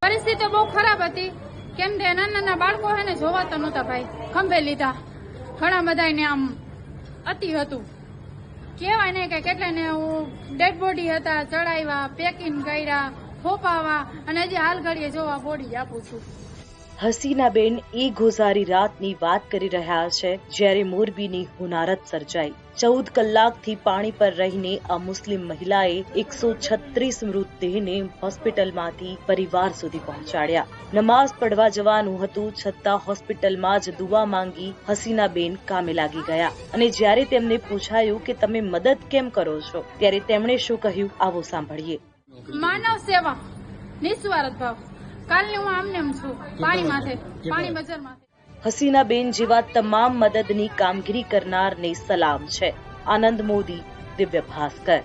પરિસ્થિતિ બહુ ખરાબ હતી, કેમ કે નાના નાના બાળકો હે ને જોવાતા નહોતા ભાઈ, ખંભે લીધા, ઘણા બધા ને આમ અતિ હતું, કેવાય ને કે કેટલાને ડેડ બોડી હતા, ચડાવ્યા, પેકિંગ કર્યા, ફોપાવા, અને હજી હાલ ઘડીએ જોવા બોડી આપું છું. હસીનાબેન એ ગોઝારી રાતની વાત કરી રહ્યા છે જ્યારે મોરબીની હોનારત સર્જાઈ. 14 કલાકથી પાણી પર રહીને આ મુસ્લિમ મહિલાએ 136 મૃતદેહને હોસ્પિટલમાંથી પરિવાર સુધી પહોંચાડ્યા. નમાઝ પડવા જવાનું હતું છતાં હોસ્પિટલમાં જ દુઆ માંગી હસીનાબેન કામે લાગી ગયા. અને જ્યારે તેમને પૂછાયું કે તમે મદદ કેમ કરો છો ત્યારે તેમણે શું કહ્યું, આવો સાંભળીએ. માનવ સેવા, નિસ્વાર્થ ભાવ. કાલની હું આમને છું, પાણી બજારમાં. હસીનાબેન જેવા તમામ મદદની કામગીરી કરનારને સલામ છે. આનંદ મોદી, દિવ્ય ભાસ્કર.